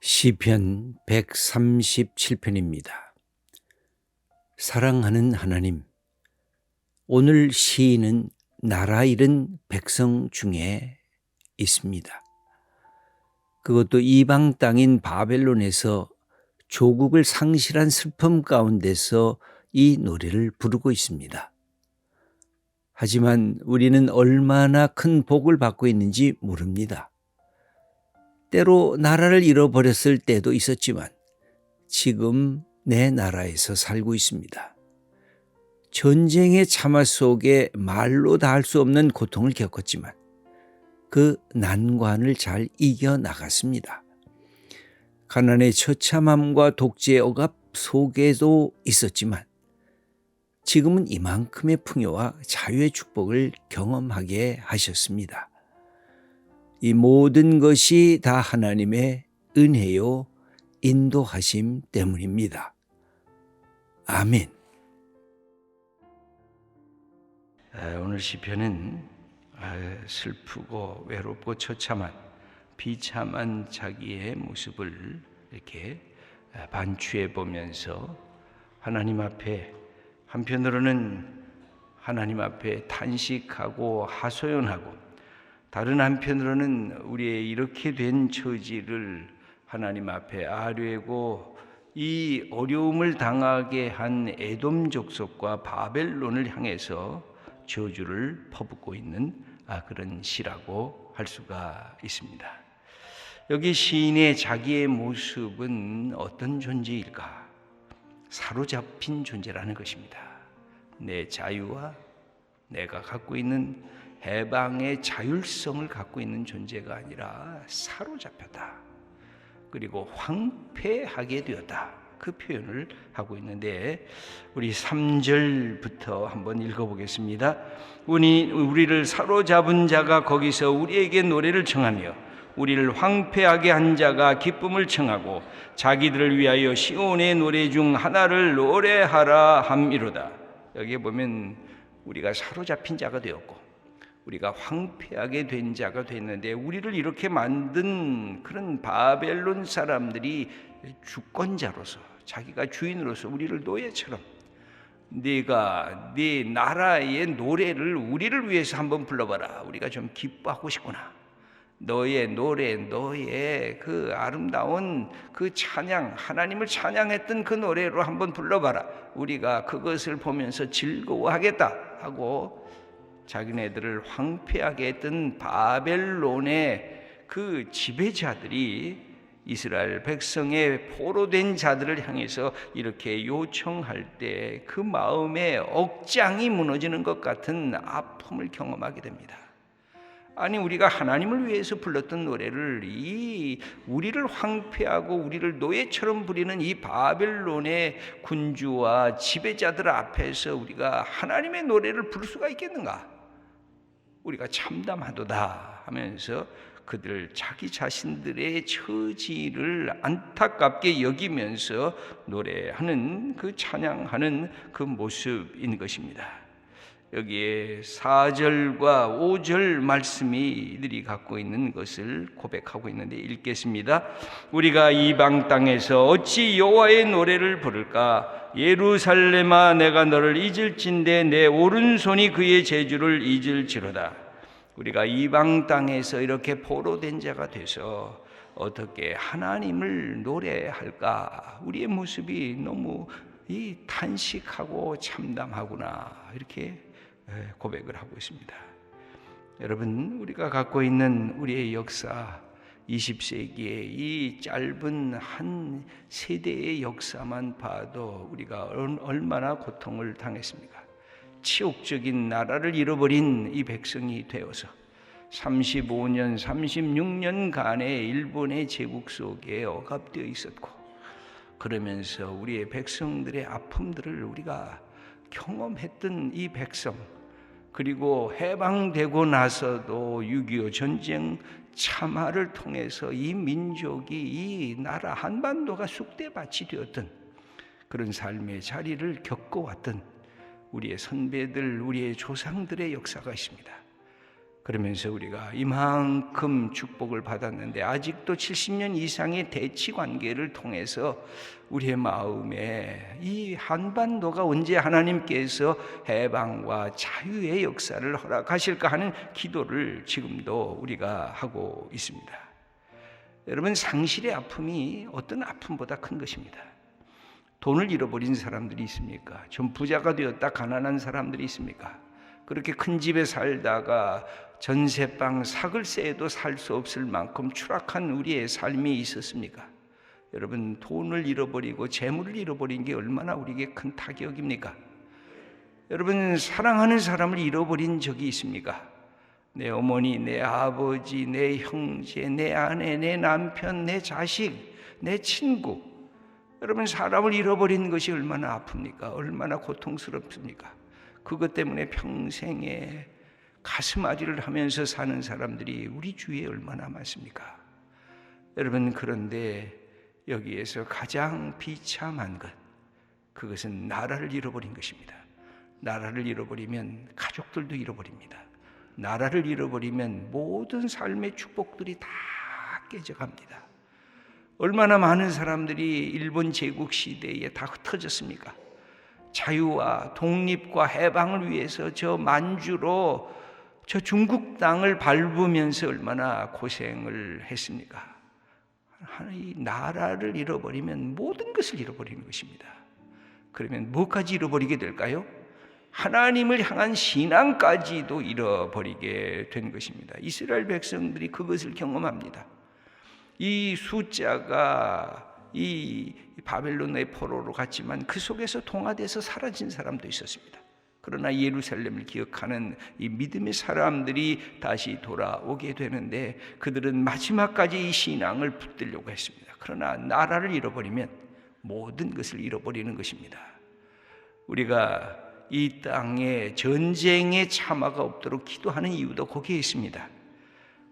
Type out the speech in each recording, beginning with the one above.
시편 137편입니다. 사랑하는 하나님, 오늘 시인은 나라 잃은 백성 중에 있습니다. 그것도 이방 땅인 바벨론에서 조국을 상실한 슬픔 가운데서 이 노래를 부르고 있습니다. 하지만 우리는 얼마나 큰 복을 받고 있는지 모릅니다. 때로 나라를 잃어버렸을 때도 있었지만 지금 내 나라에서 살고 있습니다. 전쟁의 참화 속에 말로 다 할 수 없는 고통을 겪었지만 그 난관을 잘 이겨나갔습니다. 가난의 처참함과 독재의 억압 속에도 있었지만 지금은 이만큼의 풍요와 자유의 축복을 경험하게 하셨습니다. 이 모든 것이 다 하나님의 은혜요 인도하심 때문입니다. 아멘. 오늘 시편은 슬프고 외롭고 처참한 비참한 자기의 모습을 이렇게 반추해 보면서 하나님 앞에 한편으로는 하나님 앞에 탄식하고 하소연하고 다른 한편으로는 우리의 이렇게 된 처지를 하나님 앞에 아뢰고 이 어려움을 당하게 한 에돔 족속과 바벨론을 향해서 저주를 퍼붓고 있는 그런 시라고 할 수가 있습니다. 여기 시인의 자기의 모습은 어떤 존재일까? 사로잡힌 존재라는 것입니다. 내 자유와 내가 갖고 있는 해방의 자율성을 갖고 있는 존재가 아니라 사로잡혔다. 그리고 황폐하게 되었다. 그 표현을 하고 있는데 우리 3절부터 한번 읽어보겠습니다. 우리를 사로잡은 자가 거기서 우리에게 노래를 청하며 우리를 황폐하게 한 자가 기쁨을 청하고 자기들을 위하여 시온의 노래 중 하나를 노래하라 함이로다. 여기에 보면 우리가 사로잡힌 자가 되었고 우리가 황폐하게 된 자가 됐는데 우리를 이렇게 만든 그런 바벨론 사람들이 주권자로서 자기가 주인으로서 우리를 노예처럼 네가 네 나라의 노래를 우리를 위해서 한번 불러봐라. 우리가 좀 기뻐하고 싶구나. 너의 노래, 너의 그 아름다운 그 찬양, 하나님을 찬양했던 그 노래로 한번 불러봐라. 우리가 그것을 보면서 즐거워하겠다 하고 자기네들을 황폐하게 했던 바벨론의 그 지배자들이 이스라엘 백성의 포로된 자들을 향해서 이렇게 요청할 때 그 마음의 억장이 무너지는 것 같은 아픔을 경험하게 됩니다. 아니 우리가 하나님을 위해서 불렀던 노래를 우리를 황폐하고 우리를 노예처럼 부리는 이 바벨론의 군주와 지배자들 앞에서 우리가 하나님의 노래를 부를 수가 있겠는가? 우리가 참담하도다 하면서 그들 자기 자신들의 처지를 안타깝게 여기면서 노래하는 그 찬양하는 그 모습인 것입니다. 여기에 4절과 5절 말씀이 이들이 갖고 있는 것을 고백하고 있는데 읽겠습니다. 우리가 이방 땅에서 어찌 여호와의 노래를 부를까? 예루살렘아 내가 너를 잊을진대 내 오른손이 그의 제주를 잊을지로다. 우리가 이방 땅에서 이렇게 포로된 자가 돼서 어떻게 하나님을 노래할까? 우리의 모습이 너무 탄식하고 참담하구나 이렇게 고백을 하고 있습니다. 여러분 우리가 갖고 있는 우리의 역사 20세기의 이 짧은 한 세대의 역사만 봐도 우리가 얼마나 고통을 당했습니까? 치욕적인 나라를 잃어버린 이 백성이 되어서 35년, 36년간의 일본의 제국 속에 억압되어 있었고 그러면서 우리의 백성들의 아픔들을 우리가 경험했던 이 백성 그리고 해방되고 나서도 6.25 전쟁 참화를 통해서 이 민족이 이 나라 한반도가 쑥대밭이 되었던 그런 삶의 자리를 겪어왔던 우리의 선배들, 우리의 조상들의 역사가 있습니다. 그러면서 우리가 이만큼 축복을 받았는데 아직도 70년 이상의 대치 관계를 통해서 우리의 마음에 이 한반도가 언제 하나님께서 해방과 자유의 역사를 허락하실까 하는 기도를 지금도 우리가 하고 있습니다. 여러분, 상실의 아픔이 어떤 아픔보다 큰 것입니다. 돈을 잃어버린 사람들이 있습니까? 좀 부자가 되었다 가난한 사람들이 있습니까? 그렇게 큰 집에 살다가 전세방 사글세에도 살 수 없을 만큼 추락한 우리의 삶이 있었습니까? 여러분, 돈을 잃어버리고 재물을 잃어버린 게 얼마나 우리에게 큰 타격입니까? 여러분, 사랑하는 사람을 잃어버린 적이 있습니까? 내 어머니, 내 아버지, 내 형제, 내 아내, 내 남편, 내 자식, 내 친구. 여러분, 사람을 잃어버린 것이 얼마나 아픕니까? 얼마나 고통스럽습니까? 그것 때문에 평생에 가슴앓이를 하면서 사는 사람들이 우리 주위에 얼마나 많습니까? 여러분, 그런데 여기에서 가장 비참한 것, 그것은 나라를 잃어버린 것입니다. 나라를 잃어버리면 가족들도 잃어버립니다. 나라를 잃어버리면 모든 삶의 축복들이 다 깨져갑니다. 얼마나 많은 사람들이 일본 제국 시대에 다 흩어졌습니까? 자유와 독립과 해방을 위해서 저 만주로 저 중국 땅을 밟으면서 얼마나 고생을 했습니까? 이 나라를 잃어버리면 모든 것을 잃어버리는 것입니다. 그러면 뭐까지 잃어버리게 될까요? 하나님을 향한 신앙까지도 잃어버리게 된 것입니다. 이스라엘 백성들이 그것을 경험합니다. 이 숫자가 이 바벨론의 포로로 갔지만 그 속에서 동화돼서 사라진 사람도 있었습니다. 그러나 예루살렘을 기억하는 이 믿음의 사람들이 다시 돌아오게 되는데 그들은 마지막까지 이 신앙을 붙들려고 했습니다. 그러나 나라를 잃어버리면 모든 것을 잃어버리는 것입니다. 우리가 이 땅에 전쟁의 참화가 없도록 기도하는 이유도 거기에 있습니다.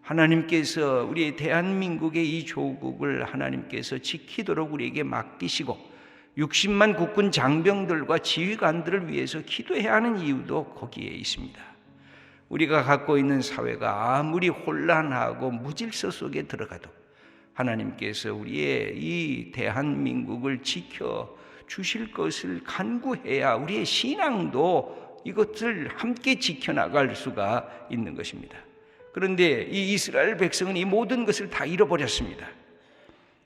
하나님께서 우리 대한민국의 이 조국을 하나님께서 지키도록 우리에게 맡기시고 60만 국군 장병들과 지휘관들을 위해서 기도해야 하는 이유도 거기에 있습니다. 우리가 갖고 있는 사회가 아무리 혼란하고 무질서 속에 들어가도 하나님께서 우리의 이 대한민국을 지켜 주실 것을 간구해야 우리의 신앙도 이것을 함께 지켜나갈 수가 있는 것입니다. 그런데 이 이스라엘 백성은 이 모든 것을 다 잃어버렸습니다.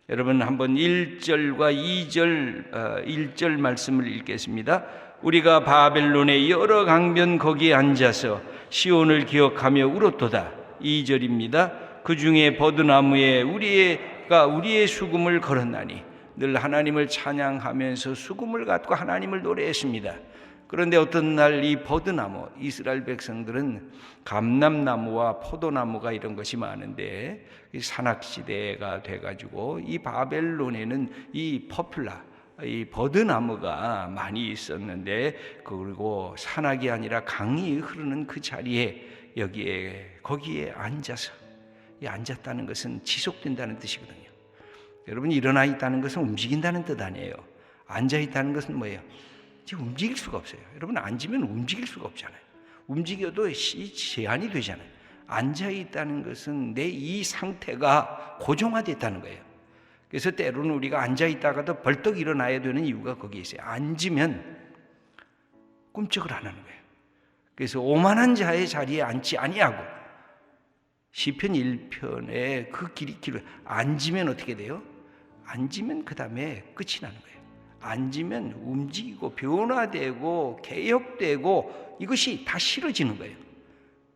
여러분, 한번 1절과 2절 1절 말씀을 읽겠습니다. 우리가 바벨론의 여러 강변 거기에 앉아서 시온을 기억하며 울었도다. 2절입니다. 그 중에 버드나무에 우리의 수금을 걸었나니 늘 하나님을 찬양하면서 수금을 갖고 하나님을 노래했습니다. 그런데 어떤 날 이 버드나무, 이스라엘 백성들은 감람나무와 포도나무가 이런 것이 많은데 산악지대가 돼가지고 이 바벨론에는 이 포퓰라, 이 버드나무가 많이 있었는데 그리고 산악이 아니라 강이 흐르는 그 자리에 거기에 앉아서, 이 앉았다는 것은 지속된다는 뜻이거든요. 여러분, 일어나 있다는 것은 움직인다는 뜻 아니에요. 앉아 있다는 것은 뭐예요? 움직일 수가 없어요. 여러분, 앉으면 움직일 수가 없잖아요. 움직여도 제한이 되잖아요. 앉아 있다는 것은 내 이 상태가 고정화됐다는 거예요. 그래서 때로는 우리가 앉아 있다가도 벌떡 일어나야 되는 이유가 거기에 있어요. 앉으면 꿈쩍을 안 하는 거예요. 그래서 오만한 자의 자리에 앉지 아니하고 시편 1편에 그 길이 앉으면 어떻게 돼요? 앉으면 그 다음에 끝이 나는 거예요. 앉으면 움직이고 변화되고 개혁되고 이것이 다 싫어지는 거예요.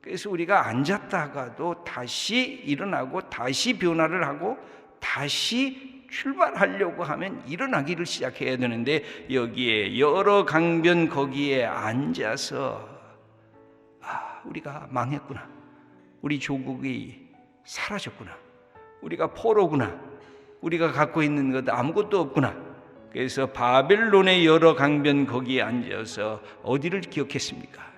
그래서 우리가 앉았다가도 다시 일어나고 다시 변화를 하고 다시 출발하려고 하면 일어나기를 시작해야 되는데 여기에 여러 강변 거기에 앉아서 우리가 망했구나. 우리 조국이 사라졌구나. 우리가 포로구나. 우리가 갖고 있는 것 아무것도 없구나. 그래서 바벨론의 여러 강변 거기에 앉아서 어디를 기억했습니까?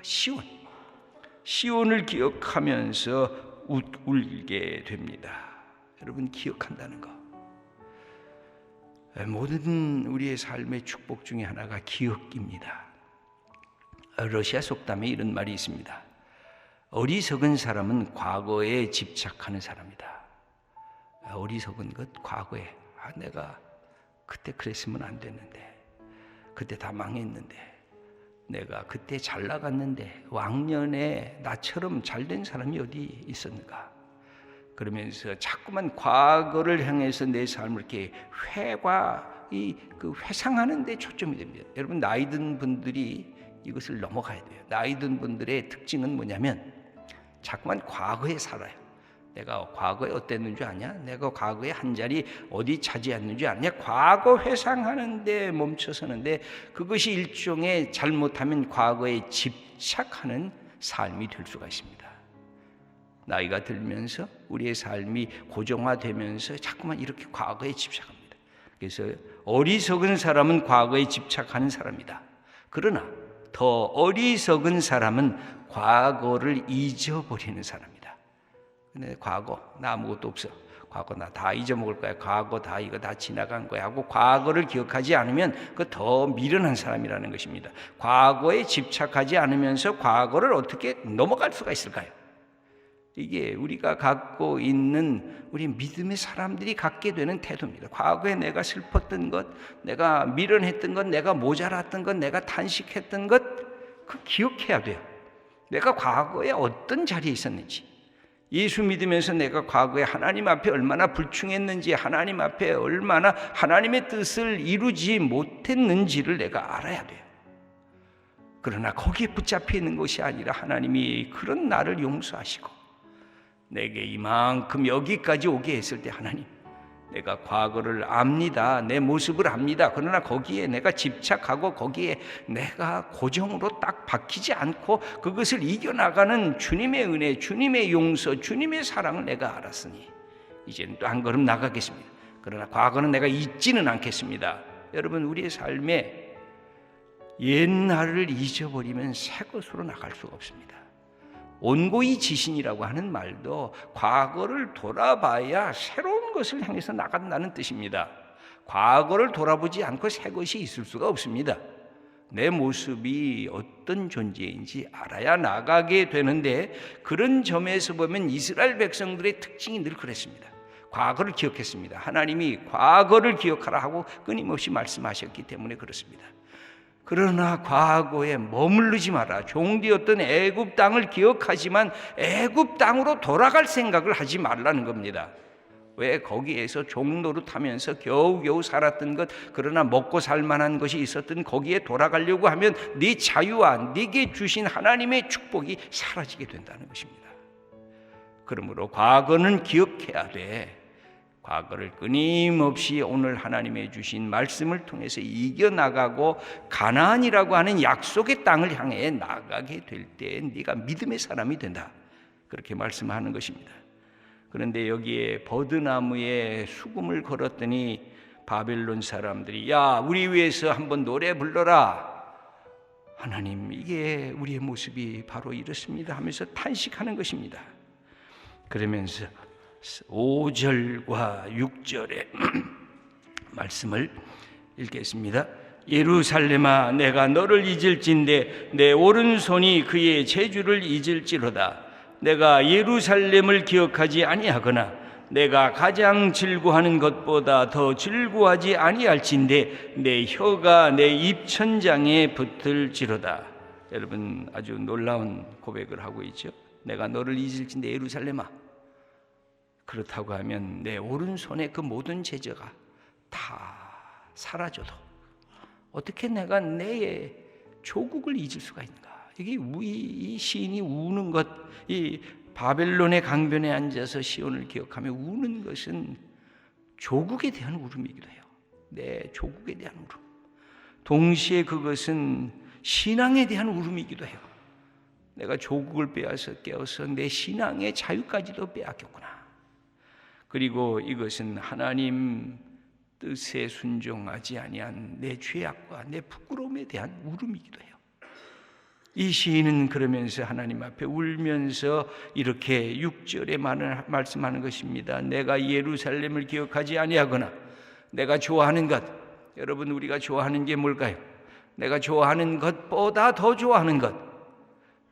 시온을 기억하면서 울게 됩니다. 여러분, 기억한다는 거, 모든 우리의 삶의 축복 중에 하나가 기억입니다. 러시아 속담에 이런 말이 있습니다. 어리석은 사람은 과거에 집착하는 사람이다. 어리석은 것, 과거에 내가 그때 그랬으면 안 됐는데, 그때 다 망했는데, 내가 그때 잘 나갔는데, 왕년에 나처럼 잘된 사람이 어디 있었는가? 그러면서 자꾸만 과거를 향해서 내 삶을 이렇게 회상하는 데 초점이 됩니다. 여러분, 나이 든 분들이 이것을 넘어가야 돼요. 나이 든 분들의 특징은 뭐냐면 자꾸만 과거에 살아요. 내가 과거에 어땠는 줄 아냐? 내가 과거에 한 자리 어디 차지했는 줄 아냐? 과거 회상하는데 멈춰서는데, 그것이 일종의 잘못하면 과거에 집착하는 삶이 될 수가 있습니다. 나이가 들면서 우리의 삶이 고정화되면서 자꾸만 이렇게 과거에 집착합니다. 그래서 어리석은 사람은 과거에 집착하는 사람이다. 그러나 더 어리석은 사람은 과거를 잊어버리는 사람이다. 근데 과거 나 아무것도 없어, 과거 나 다 잊어먹을 거야, 과거 다 이거 다 지나간 거야 하고 과거를 기억하지 않으면 그 더 미련한 사람이라는 것입니다. 과거에 집착하지 않으면서 과거를 어떻게 넘어갈 수가 있을까요? 이게 우리가 갖고 있는 우리 믿음의 사람들이 갖게 되는 태도입니다. 과거에 내가 슬펐던 것, 내가 미련했던 것, 내가 모자랐던 것, 내가 탄식했던 것, 그 기억해야 돼요. 내가 과거에 어떤 자리에 있었는지, 예수 믿으면서 내가 과거에 하나님 앞에 얼마나 불충했는지, 하나님 앞에 얼마나 하나님의 뜻을 이루지 못했는지를 내가 알아야 돼요. 그러나 거기에 붙잡혀 있는 것이 아니라 하나님이 그런 나를 용서하시고 내게 이만큼 여기까지 오게 했을 때, 하나님, 내가 과거를 압니다. 내 모습을 압니다. 그러나 거기에 내가 집착하고 거기에 내가 고정으로 딱 박히지 않고 그것을 이겨나가는 주님의 은혜, 주님의 용서, 주님의 사랑을 내가 알았으니 이제는 또 한 걸음 나가겠습니다. 그러나 과거는 내가 잊지는 않겠습니다. 여러분, 우리의 삶에 옛날을 잊어버리면 새 것으로 나갈 수가 없습니다. 온고이 지신이라고 하는 말도 과거를 돌아봐야 새로운 것을 향해서 나간다는 뜻입니다. 과거를 돌아보지 않고 새 것이 있을 수가 없습니다. 내 모습이 어떤 존재인지 알아야 나가게 되는데, 그런 점에서 보면 이스라엘 백성들의 특징이 늘 그랬습니다. 과거를 기억했습니다. 하나님이 과거를 기억하라 하고 끊임없이 말씀하셨기 때문에 그렇습니다. 그러나 과거에 머무르지 마라. 종되었던 애굽 땅을 기억하지만 애굽 땅으로 돌아갈 생각을 하지 말라는 겁니다. 왜? 거기에서 종노릇하면서 겨우겨우 살았던 것, 그러나 먹고 살만한 것이 있었던 거기에 돌아가려고 하면 네 자유와 네게 주신 하나님의 축복이 사라지게 된다는 것입니다. 그러므로 과거는 기억해야 돼. 과거를 끊임없이 오늘 하나님의 주신 말씀을 통해서 이겨나가고 가나안이라고 하는 약속의 땅을 향해 나가게 될 때 네가 믿음의 사람이 된다, 그렇게 말씀하는 것입니다. 그런데 여기에 버드나무에 수금을 걸었더니 바벨론 사람들이, 야, 우리 위해서 한번 노래 불러라. 하나님, 이게 우리의 모습이 바로 이렇습니다 하면서 탄식하는 것입니다. 그러면서 5절과 6절의 말씀을 읽겠습니다. 예루살렘아, 내가 너를 잊을진대 내 오른손이 그의 재주를 잊을지로다. 내가 예루살렘을 기억하지 아니하거나 내가 가장 즐거워하는 것보다 더 즐거워하지 아니할진대 내 혀가 내 입천장에 붙을지로다. 여러분, 아주 놀라운 고백을 하고 있죠. 내가 너를 잊을진대 예루살렘아, 그렇다고 하면 내 오른손에 그 모든 제재가 다 사라져도 어떻게 내가 내 조국을 잊을 수가 있는가? 이게 이 시인이 우는 것, 이 바벨론의 강변에 앉아서 시온을 기억하며 우는 것은 조국에 대한 울음이기도 해요. 내 조국에 대한 울음. 동시에 그것은 신앙에 대한 울음이기도 해요. 내가 조국을 깨어서 내 신앙의 자유까지도 빼앗겼구나. 그리고 이것은 하나님 뜻에 순종하지 아니한 내 죄악과 내 부끄러움에 대한 울음이기도 해요. 이 시인은 그러면서 하나님 앞에 울면서 이렇게 6절에 말씀하는 것입니다. 내가 예루살렘을 기억하지 아니하거나 내가 좋아하는 것, 여러분, 우리가 좋아하는 게 뭘까요? 내가 좋아하는 것보다 더 좋아하는 것,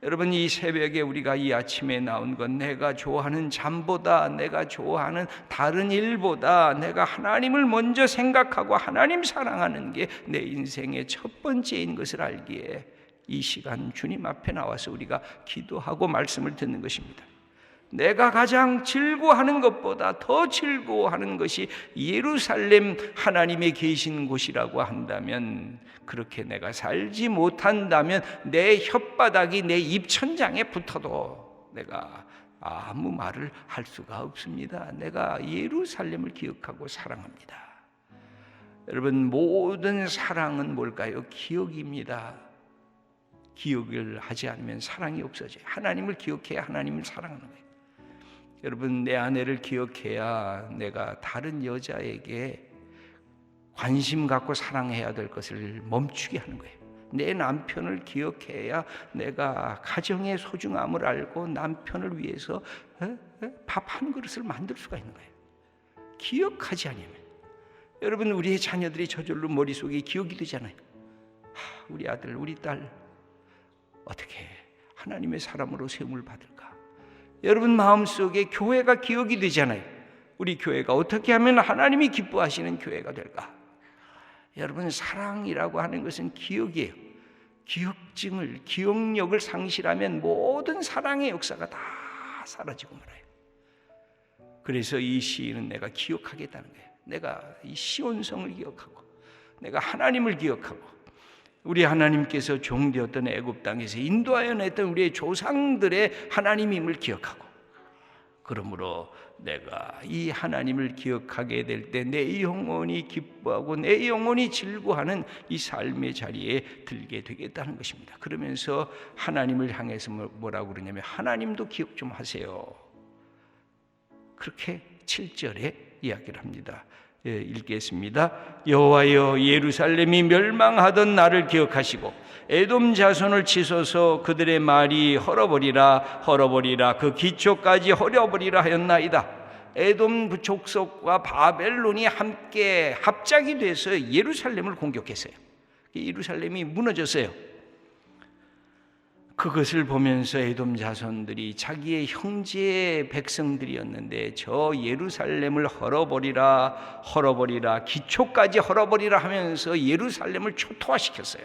여러분, 이 새벽에 우리가 이 아침에 나온 건 내가 좋아하는 잠보다, 내가 좋아하는 다른 일보다 내가 하나님을 먼저 생각하고 하나님 사랑하는 게 내 인생의 첫 번째인 것을 알기에 이 시간 주님 앞에 나와서 우리가 기도하고 말씀을 듣는 것입니다. 내가 가장 즐거워하는 것보다 더 즐거워하는 것이 예루살렘 하나님의 계신 곳이라고 한다면, 그렇게 내가 살지 못한다면 내 혓바닥이 내 입천장에 붙어도 내가 아무 말을 할 수가 없습니다. 내가 예루살렘을 기억하고 사랑합니다. 여러분, 모든 사랑은 뭘까요? 기억입니다. 기억을 하지 않으면 사랑이 없어져요. 하나님을 기억해야 하나님을 사랑하는 거예요. 여러분, 내 아내를 기억해야 내가 다른 여자에게 관심 갖고 사랑해야 될 것을 멈추게 하는 거예요. 내 남편을 기억해야 내가 가정의 소중함을 알고 남편을 위해서 밥 한 그릇을 만들 수가 있는 거예요. 기억하지 않으면. 여러분, 우리의 자녀들이 저절로 머릿속에 기억이 되잖아요. 우리 아들, 우리 딸 어떻게 하나님의 사람으로 세움을 받을까? 여러분, 마음속에 교회가 기억이 되잖아요. 우리 교회가 어떻게 하면 하나님이 기뻐하시는 교회가 될까? 여러분, 사랑이라고 하는 것은 기억이에요. 기억력을 상실하면 모든 사랑의 역사가 다 사라지고 말아요. 그래서 이 시인은 내가 기억하겠다는 거예요. 내가 이 시온성을 기억하고, 내가 하나님을 기억하고, 우리 하나님께서 종되었던 애굽 땅에서 인도하여 냈던 우리의 조상들의 하나님임을 기억하고, 그러므로 내가 이 하나님을 기억하게 될 때 내 영혼이 기뻐하고 내 영혼이 즐거워하는 이 삶의 자리에 들게 되겠다는 것입니다. 그러면서 하나님을 향해서 뭐라고 그러냐면, 하나님도 기억 좀 하세요. 그렇게 7절에 이야기를 합니다. 읽겠습니다. 여호와여, 예루살렘이 멸망하던 날을 기억하시고 에돔 자손을 치소서. 그들의 말이 헐어버리라 그 기초까지 헐어버리라 하였나이다. 에돔 족속과 바벨론이 함께 합작이 돼서 예루살렘을 공격했어요. 예루살렘이 무너졌어요. 그것을 보면서 에돔 자손들이 자기의 형제 백성들이었는데 저 예루살렘을 헐어버리라 기초까지 헐어버리라 하면서 예루살렘을 초토화시켰어요.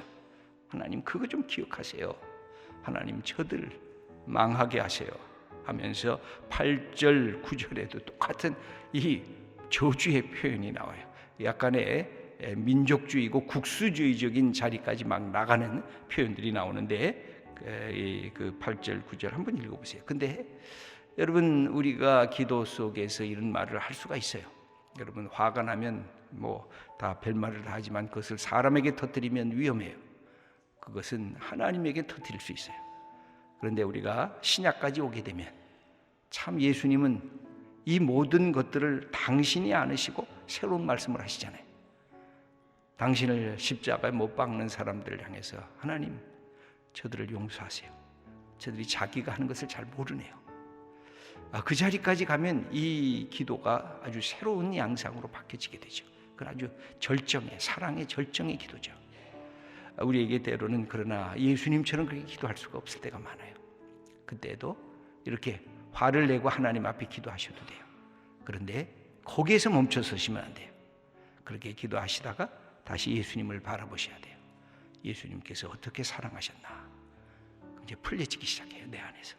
하나님, 그거 좀 기억하세요. 하나님, 저들 망하게 하세요 하면서 8절 9절에도 똑같은 이 저주의 표현이 나와요. 약간의 민족주의고 국수주의적인 자리까지 막 나가는 표현들이 나오는데, 그 8절 9절 한번 읽어보세요. 근데 여러분, 우리가 기도 속에서 이런 말을 할 수가 있어요. 여러분, 화가 나면 뭐 다 별말을 다 하지만 그것을 사람에게 터뜨리면 위험해요. 그것은 하나님에게 터뜨릴 수 있어요. 그런데 우리가 신약까지 오게 되면 참 예수님은 이 모든 것들을 당신이 안으시고 새로운 말씀을 하시잖아요. 당신을 십자가에 못 박는 사람들을 향해서, 하나님, 저들을 용서하세요. 저들이 자기가 하는 것을 잘 모르네요. 그 자리까지 가면 이 기도가 아주 새로운 양상으로 바뀌어지게 되죠. 그건 아주 사랑의 절정의 기도죠. 우리에게 때로는 그러나 예수님처럼 그렇게 기도할 수가 없을 때가 많아요. 그때도 이렇게 화를 내고 하나님 앞에 기도하셔도 돼요. 그런데 거기에서 멈춰 서시면 안 돼요. 그렇게 기도하시다가 다시 예수님을 바라보셔야 돼요. 예수님께서 어떻게 사랑하셨나 이제 풀려지기 시작해요, 내 안에서.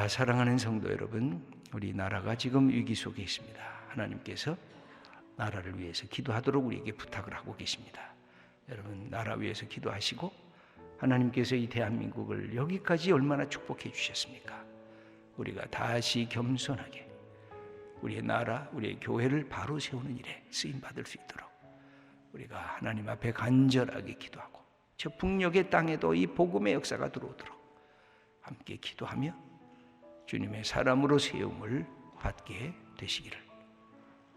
사랑하는 성도 여러분, 우리 나라가 지금 위기 속에 있습니다. 하나님께서 나라를 위해서 기도하도록 우리에게 부탁을 하고 계십니다. 여러분, 나라 위해서 기도하시고, 하나님께서 이 대한민국을 여기까지 얼마나 축복해 주셨습니까? 우리가 다시 겸손하게 우리의 나라, 우리의 교회를 바로 세우는 일에 쓰임 받을 수 있도록 우리가 하나님 앞에 간절하게 기도하고, 저 북녘의 땅에도 이 복음의 역사가 들어오도록 함께 기도하며 주님의 사람으로 세움을 받게 되시기를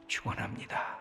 축원합니다.